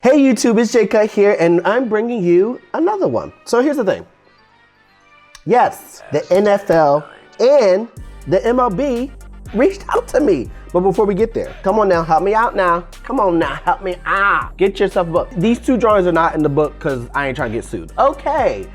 Hey YouTube, it's Cutt here, and I'm bringing you another one. So here's the thing. Yes, the NFL and the MLB reached out to me. But before we get there, come on now, help me out now. Come on now, help me out. Get yourself a book. These two drawings are not in the book because I ain't trying to get sued. Okay,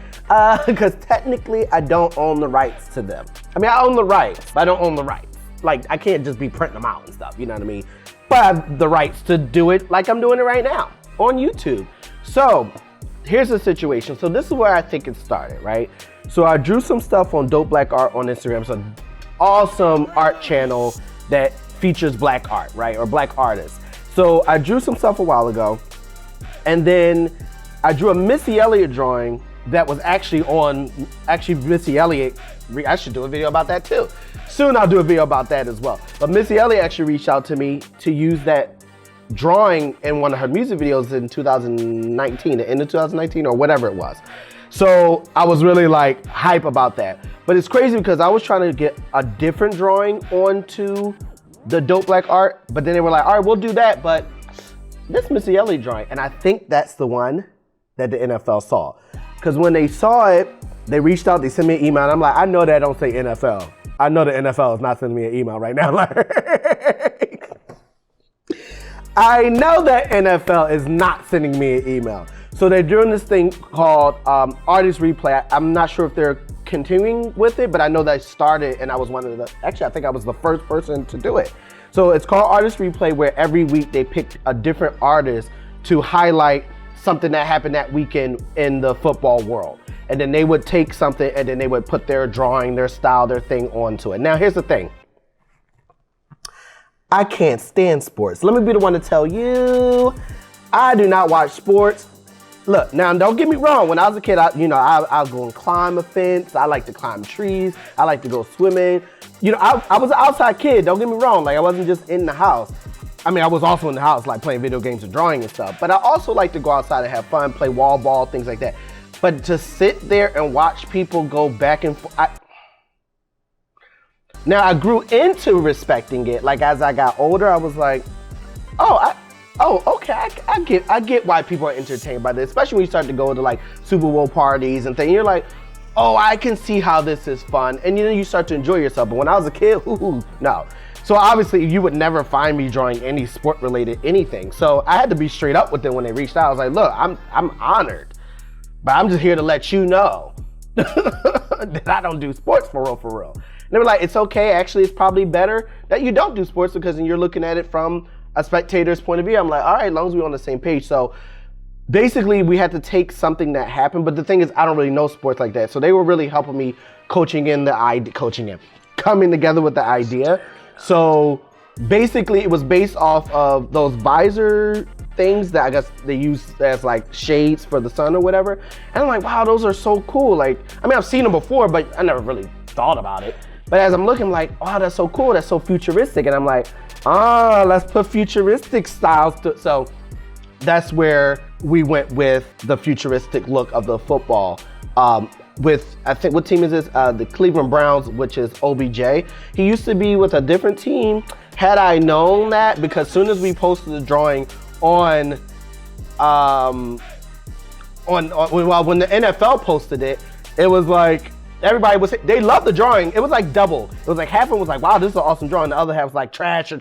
because technically I don't own the rights to them. I mean, I own the rights, but I don't own the rights. Like, I can't just be printing them out and stuff, you know what I mean? But I have the rights to do it like I'm doing it right now on YouTube. So here's the situation. So this is where I think it started, right? So I drew some stuff on Dope Black Art on Instagram. It's an awesome art channel that features black art, right? Or black artists. So I drew some stuff a while ago, and then I drew a Missy Elliott drawing that was actually Missy Elliott. I should do a video about that too. Soon I'll do a video about that as well. But Missy Elliott actually reached out to me to use that drawing in one of her music videos in 2019, the end of 2019 or whatever it was. So I was really like hype about that. But it's crazy because I was trying to get a different drawing onto the Dope Black Art, but then they were like, all right, we'll do that, but this Missy Elliott drawing, and I think that's the one that the NFL saw. Because when they saw it, they reached out, they sent me an email, and I'm like, I know that don't say NFL. I know the NFL is not sending me an email right now. I know that NFL is not sending me an email. So they're doing this thing called Artist Replay. I'm not sure if they're continuing with it, but I know that started and I was one of the, actually I think I was the first person to do it. So it's called Artist Replay, where every week they pick a different artist to highlight something that happened that weekend in the football world. And then they would take something and then they would put their drawing, their style, their thing onto it. Now here's the thing. I can't stand sports. Let me be the one to tell you, I do not watch sports. Look, now don't get me wrong. When I was a kid, I'll go and climb a fence. I like to climb trees. I like to go swimming. You know, I was an outside kid. Don't get me wrong. Like, I wasn't just in the house. I mean, I was also in the house, like playing video games and drawing and stuff. But I also like to go outside and have fun, play wall ball, things like that. But to sit there and watch people go back and forth. Now, I grew into respecting it. Like, as I got older, I was like, okay, I get why people are entertained by this, especially when you start to go to like Super Bowl parties and things. You're like, oh, I can see how this is fun. And you start to enjoy yourself. But when I was a kid, no. So obviously you would never find me drawing any sport related anything. So I had to be straight up with them when they reached out. I was like, look, I'm honored, but I'm just here to let you know that I don't do sports for real. And they were like, it's okay. Actually, it's probably better that you don't do sports because then you're looking at it from a spectator's point of view. I'm like, all right, as long as we're on the same page. So basically we had to take something that happened, but the thing is, I don't really know sports like that. So they were really helping me coming together with the idea. So basically it was based off of those visor things that I guess they use as like shades for the sun or whatever. And I'm like, wow, those are so cool. Like, I mean, I've seen them before, but I never really thought about it. But as I'm looking, I'm like, wow, that's so cool. That's so futuristic. And I'm like, let's put futuristic styles to, so that's where we went with the futuristic look of the football. With, I think, what team is this? The Cleveland Browns, which is OBJ. He used to be with a different team. Had I known that, because as soon as we posted the drawing when the NFL posted it, it was like, they loved the drawing. It was like double. It was like half of them was like, wow, this is an awesome drawing. The other half was like trash.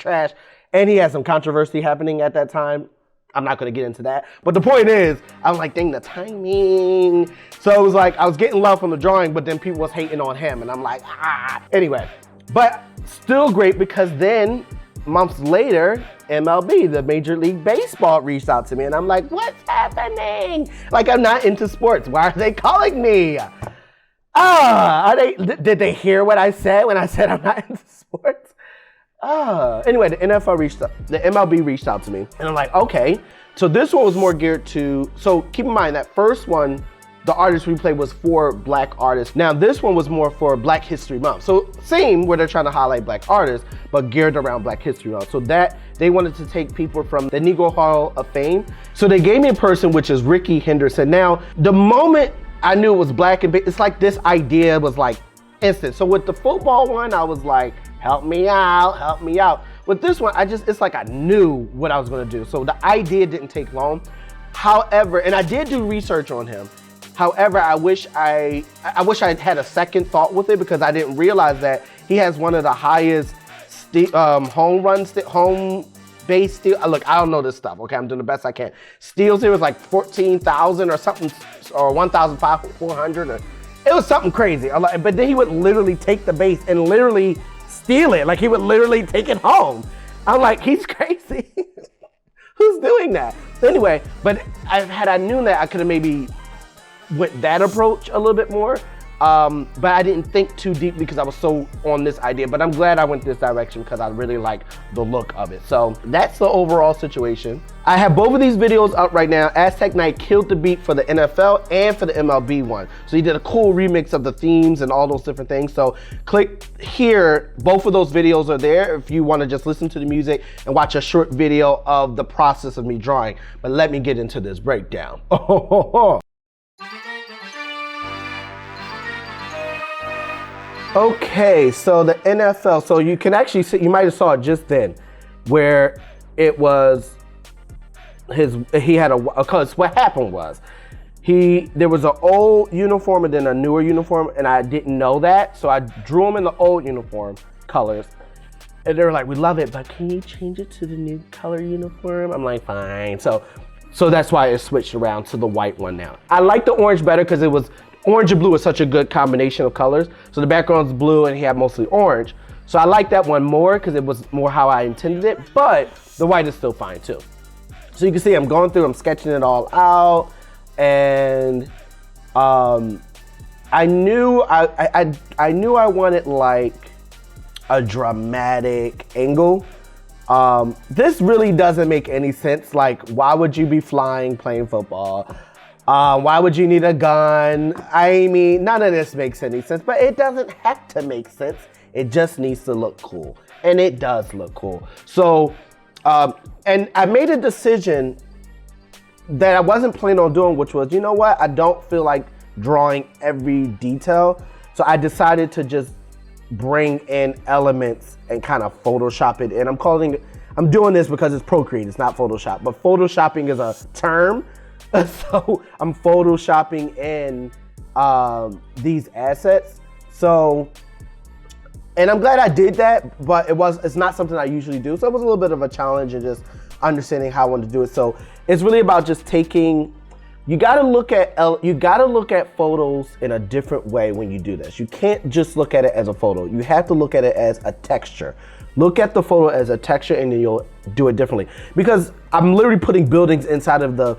And he had some controversy happening at that time. I'm not going to get into that. But the point is, I was like, dang, the timing. So it was like, I was getting love from the drawing, but then people was hating on him. And I'm like, Anyway, but still great, because then months later, MLB, the Major League Baseball, reached out to me. And I'm like, what's happening? Like, I'm not into sports. Why are they calling me? Did they hear what I said when I said I'm not into sports? Anyway, the MLB reached out to me, and I'm like, okay. So this one was more geared to, so keep in mind that first one, the Artist Replay, was for black artists. Now this one was more for Black History Month. So same, where they're trying to highlight black artists, but geared around Black History Month. So that, they wanted to take people from the Negro Hall of Fame. So they gave me a person, which is Ricky Henderson. Now, the moment I knew it was black and big, it's like this idea was like instant. So with the football one, I was like, help me out. With this one, it's like I knew what I was gonna do. So the idea didn't take long. However, and I did do research on him. However, I wish I had a second thought with it, because I didn't realize that he has one of the highest home base steal. Look, I don't know this stuff. Okay, I'm doing the best I can. Steals here was like 14,000 or something, or 1,400, or it was something crazy. But then he would literally take the base and literally steal it. Like, he would literally take it home. I'm like, he's crazy. Who's doing that? Anyway, but had I known that, I could have maybe went that approach a little bit more. But I didn't think too deeply because I was so on this idea. But I'm glad I went this direction because I really like the look of it. So that's the overall situation. I have both of these videos up right now. Asteknight killed the beat for the NFL and for the MLB one. So he did a cool remix of the themes and all those different things. So click here. Both of those videos are there if you want to just listen to the music and watch a short video of the process of me drawing. But let me get into this breakdown. Okay, so the NFL, so you can actually see, you might have saw it just then, where it was because what happened was, there was an old uniform and then a newer uniform, and I didn't know that, so I drew him in the old uniform colors, and they were like, we love it, but can you change it to the new color uniform? I'm like, fine. So that's why it switched around to the white one now. I like the orange better because orange and blue is such a good combination of colors. So the background's blue and he had mostly orange. So I like that one more because it was more how I intended it, but the white is still fine too. So you can see I'm going through, I'm sketching it all out, and I knew I wanted like a dramatic angle. This really doesn't make any sense. Like, why would you be flying playing football? Why would you need a gun? I mean, none of this makes any sense, but it doesn't have to make sense. It just needs to look cool. And it does look cool. So, and I made a decision that I wasn't planning on doing, which was, you know what? I don't feel like drawing every detail. So I decided to just bring in elements and kind of Photoshop it in. I'm doing this because it's Procreate, it's not Photoshop, but Photoshopping is a term. So I'm Photoshopping in these assets. So, and I'm glad I did that, but it's not something I usually do. So it was a little bit of a challenge and just understanding how I wanted to do it. So it's really about just taking, you gotta look at photos in a different way when you do this. You can't just look at it as a photo. You have to look at it as a texture. Look at the photo as a texture and then you'll do it differently. Because I'm literally putting buildings inside of the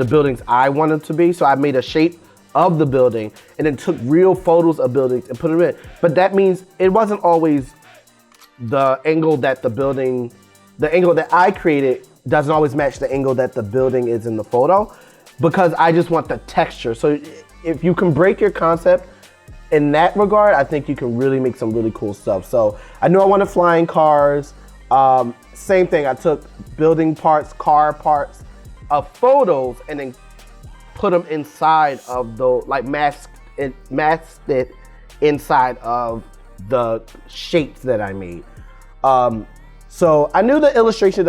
buildings I wanted to be. So I made a shape of the building and then took real photos of buildings and put them in. But that means it wasn't always the angle that the angle that I created doesn't always match the angle that the building is in the photo, because I just want the texture. So if you can break your concept in that regard, I think you can really make some really cool stuff. So I knew I wanted flying cars. Same thing, I took building parts, car parts, of photos and then put them inside of the, like masked it inside of the shapes that I made. So I knew the illustration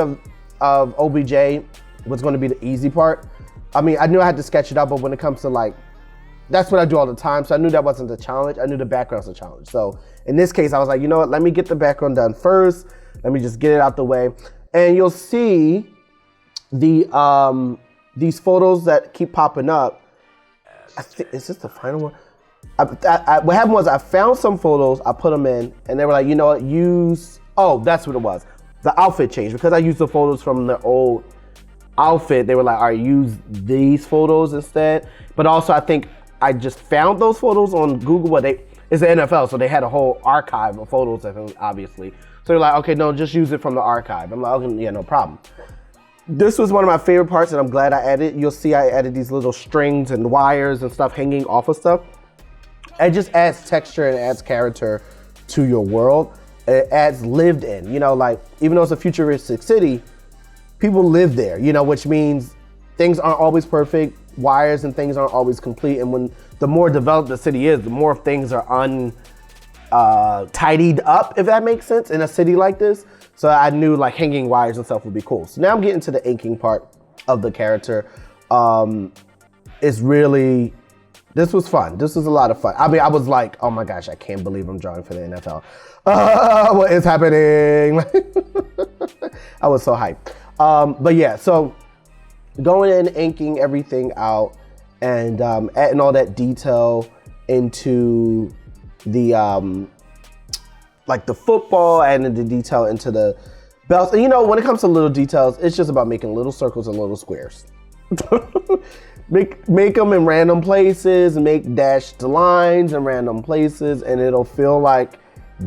of OBJ was going to be the easy part. I mean, I knew I had to sketch it out, but when it comes to like, that's what I do all the time. So I knew that wasn't the challenge. I knew the background's the challenge. So in this case, I was like, you know what? Let me get the background done first. Let me just get it out the way. And you'll see these photos that keep popping up. I think, is this the final one? What happened was I found some photos, I put them in, and they were like, you know what, oh, that's what it was. The outfit changed because I used the photos from the old outfit. They were like, all right, use these photos instead. But also I think I just found those photos on Google. It's the NFL, so they had a whole archive of photos of him, obviously. So they're like, okay, no, just use it from the archive. I'm like, okay, yeah, no problem. This was one of my favorite parts, and I'm glad I added. You'll see I added these little strings and wires and stuff hanging off of stuff. It just adds texture and adds character to your world. It adds lived in, like, even though it's a futuristic city, people live there, which means things aren't always perfect, wires and things aren't always complete, and when the more developed the city is, the more things are tidied up, if that makes sense, in a city like this. So I knew like hanging wires and stuff would be cool. So now I'm getting to the inking part. of the character. It's really, this was fun. This was a lot of fun. I mean, I was like, oh my gosh, I can't believe I'm drawing for the NFL. What is happening? I was so hyped. But yeah, so going in, inking everything out, and adding all that detail into the like the football, and the detail into the belts. And you know, when it comes to little details, it's just about making little circles and little squares. make them in random places, make dashed lines in random places, and it'll feel like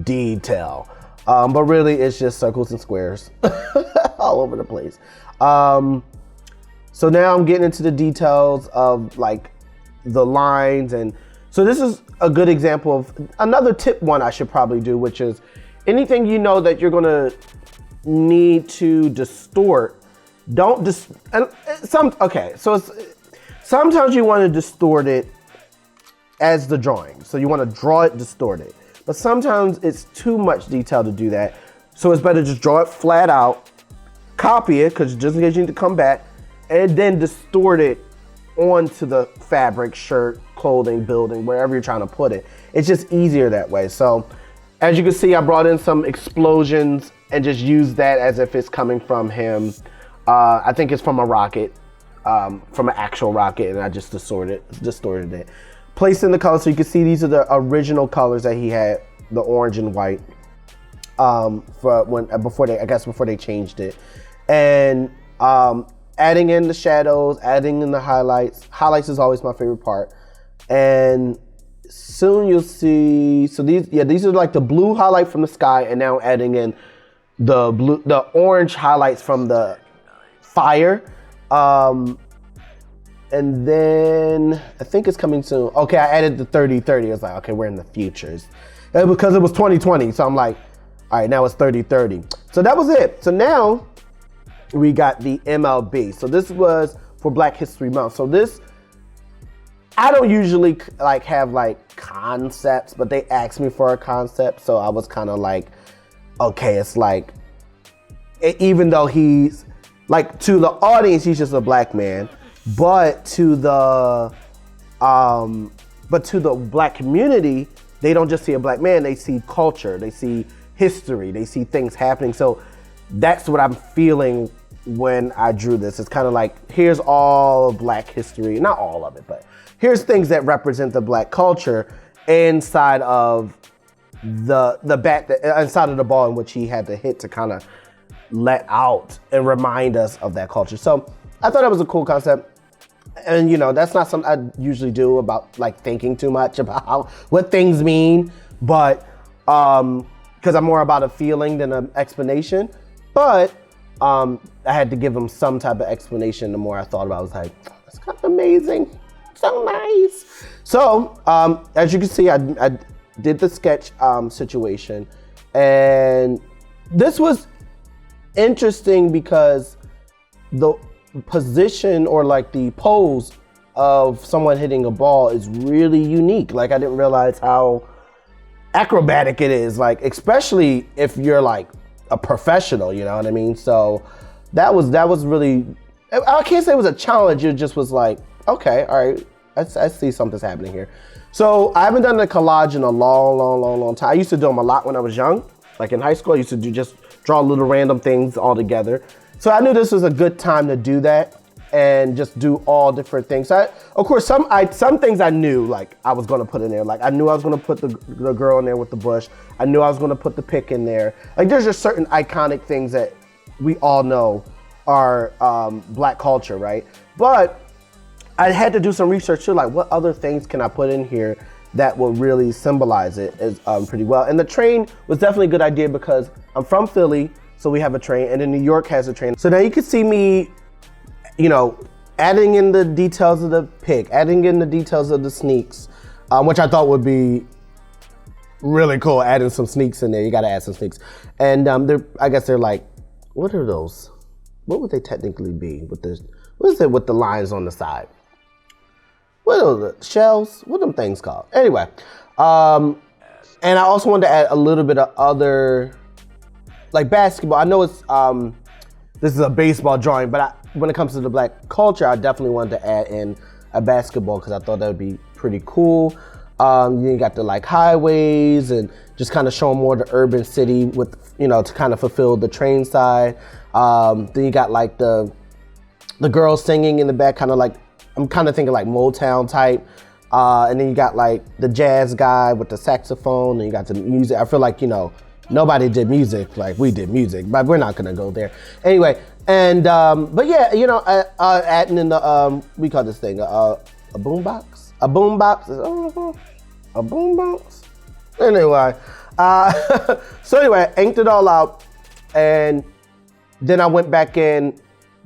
detail. But really, it's just circles and squares all over the place. So now I'm getting into the details of like the lines, and so this is a good example of another tip one I should probably do, which is anything you know that you're gonna need to distort, don't sometimes you want to distort it as the drawing. So you want to draw it distorted, but sometimes it's too much detail to do that. So it's better just draw it flat out, copy it, because just in case you need to come back, and then distort it onto the fabric, shirt, clothing, building, wherever you're trying to put it. It's just easier that way. So as you can see, I brought in some explosions and just used that as if it's coming from him. I think it's from a rocket, from an actual rocket, and I just distorted it. Placed in the colors, so you can see these are the original colors that he had, the orange and white, before they changed it. And adding in the shadows, adding in the highlights. Highlights is always my favorite part. And soon you'll see, so these are like the blue highlight from the sky, and now adding in the orange highlights from the fire. And then I think it's coming soon. Okay, I added the 30-30. I was like, okay, we're in the futures. Because it was 2020, so I'm like, all right, now it's 30-30. So that was it. So now we got the MLB. So this was for Black History Month. So this, I don't usually like have like concepts, but they asked me for a concept. So I was kind of like, okay, it's like, even though he's like, to the audience, he's just a black man, but to the black community, they don't just see a black man, they see culture, they see history, they see things happening. So that's what I'm feeling when I drew this. It's kind of like, here's all black history, not all of it, but here's things that represent the black culture inside of the bat, inside of the ball in which he had to hit to kind of let out and remind us of that culture. So I thought that was a cool concept. And you know, that's not something I usually do, about like thinking too much about what things mean, but because I'm more about a feeling than an explanation. But I had to give him some type of explanation. The more I thought about it, I was like, that's kind of amazing, so nice. So as you can see, I did the sketch situation, and this was interesting because the position, or like the pose of someone hitting a ball, is really unique. Like, I didn't realize how acrobatic it is, like especially if you're like a professional, you know what I mean? So that was really, I can't say it was a challenge, it just was like, okay, all right, I see something's happening here. So I haven't done the collage in a long time. I used to do them a lot when I was young. Like in high school, I used to just draw little random things all together. So I knew this was a good time to do that and just do all different things. So of course, some things I knew, like I was gonna put in there. Like I knew I was gonna put the girl in there with the bush. I knew I was gonna put the pick in there. Like there's just certain iconic things that we all know are black culture, right? But I had to do some research too, like what other things can I put in here that will really symbolize it pretty well. And the train was definitely a good idea because I'm from Philly, so we have a train, and then New York has a train. So now you can see me, you know, adding in the details of the pick, adding in the details of the sneaks, which I thought would be really cool, adding some sneaks in there. You gotta add some sneaks. And I guess they're like, what are those? What would they technically be with this? What is it with the lines on the side? What are the shells? What are them things called? Anyway, and I also wanted to add a little bit of other, like basketball. I know it's, this is a baseball drawing, but when it comes to the black culture, I definitely wanted to add in a basketball because I thought that would be pretty cool. You got the like highways and just kind of showing more the urban city with, you know, to kind of fulfill the train side. Then you got like the girls singing in the back, kind of like, I'm kind of thinking like Motown type. And then you got like the jazz guy with the saxophone, and you got the music. I feel like, you know, nobody did music like we did music, but we're not gonna go there. Anyway, and, but yeah, you know, adding in the, we call this thing, a boombox? A boombox? A boombox? Anyway, so anyway, I inked it all out, and then I went back in,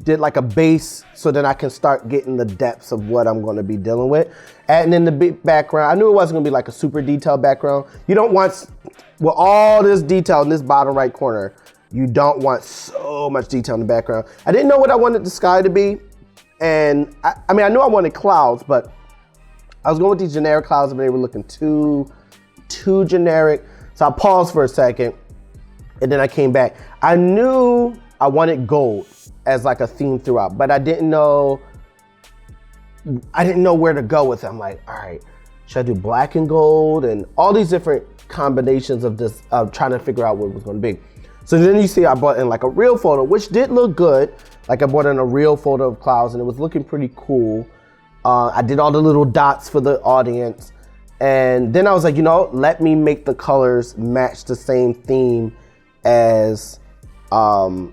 did like a base so then I can start getting the depths of what I'm going to be dealing with. Adding in the background, I knew it wasn't going to be like a super detailed background. You don't want, with all this detail in this bottom right corner, you don't want so much detail in the background. I didn't know what I wanted the sky to be. And I mean, I knew I wanted clouds, but I was going with these generic clouds, but they were looking too generic. So I paused for a second, and then I came back. I knew I wanted gold as like a theme throughout, but I didn't know where to go with it. I'm like, all right, should I do black and gold? And all these different combinations of this, trying to figure out what it was going to be. So then you see I brought in like a real photo, which did look good. Like I brought in a real photo of clouds, and it was looking pretty cool. I did all the little dots for the audience. And then I was like, you know, let me make the colors match the same theme as the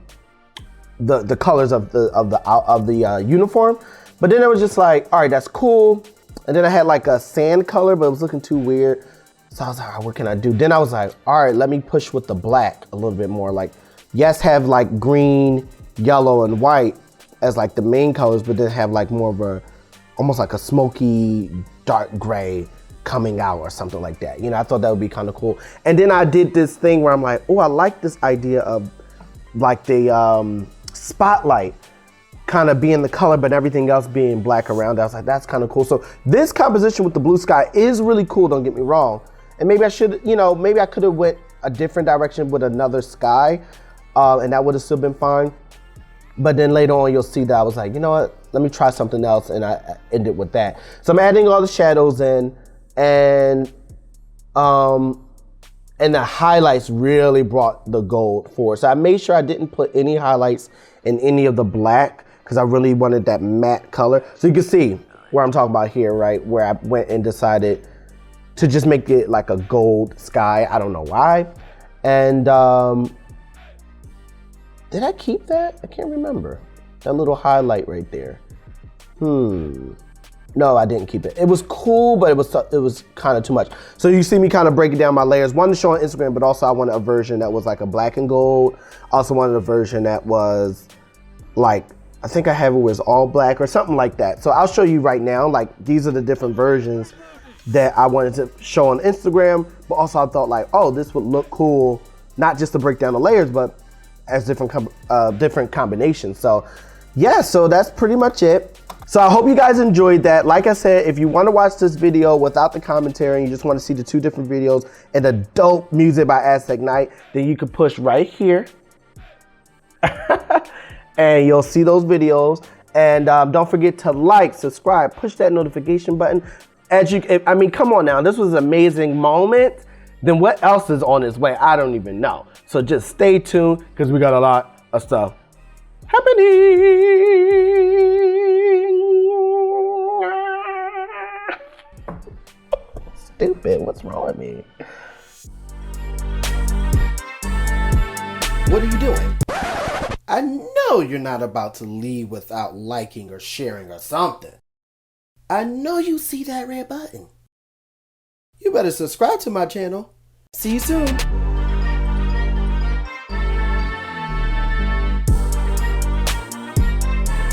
colors of the uniform. But then I was just like, all right, that's cool. And then I had like a sand color, but it was looking too weird. So I was like, all right, what can I do? Then I was like, all right, let me push with the black a little bit more. Like, yes, have like green, yellow, and white as like the main colors, but then have like more of a, almost like a smoky dark gray coming out or something like that. You know, I thought that would be kind of cool. And then I did this thing where I'm like, oh, I like this idea of like the spotlight kind of being the color, but everything else being black around. I was like, that's kind of cool. So this composition with the blue sky is really cool, don't get me wrong. And maybe I should, you know, maybe I could have went a different direction with another sky, and that would have still been fine. But then later on, you'll see that I was like, you know what, let me try something else, and I ended with that. So I'm adding all the shadows in, and the highlights really brought the gold forward. So I made sure I didn't put any highlights in any of the black, because I really wanted that matte color. So you can see where I'm talking about here, right? Where I went and decided to just make it like a gold sky. I don't know why. And did I keep that? I can't remember. That little highlight right there. No, I didn't keep it. It was cool, but it was kind of too much. So you see me kind of breaking down my layers. One to show on Instagram, but also I wanted a version that was like a black and gold. Also wanted a version that was like, I think I have it was all black or something like that. So I'll show you right now, like these are the different versions that I wanted to show on Instagram, but also I thought like, oh, this would look cool, not just to break down the layers, but as different combinations. So yeah, so that's pretty much it. So I hope you guys enjoyed that. Like I said, if you want to watch this video without the commentary and you just want to see the two different videos and the dope music by Asteknight, then you can push right here and you'll see those videos. And don't forget to like, subscribe, push that notification button. I mean, come on now, this was an amazing moment. Then what else is on its way? I don't even know. So just stay tuned, because we got a lot of stuff happening. Stupid, what's wrong with me? What are you doing? I know you're not about to leave without liking or sharing or something. I know you see that red button. You better subscribe to my channel. See you soon.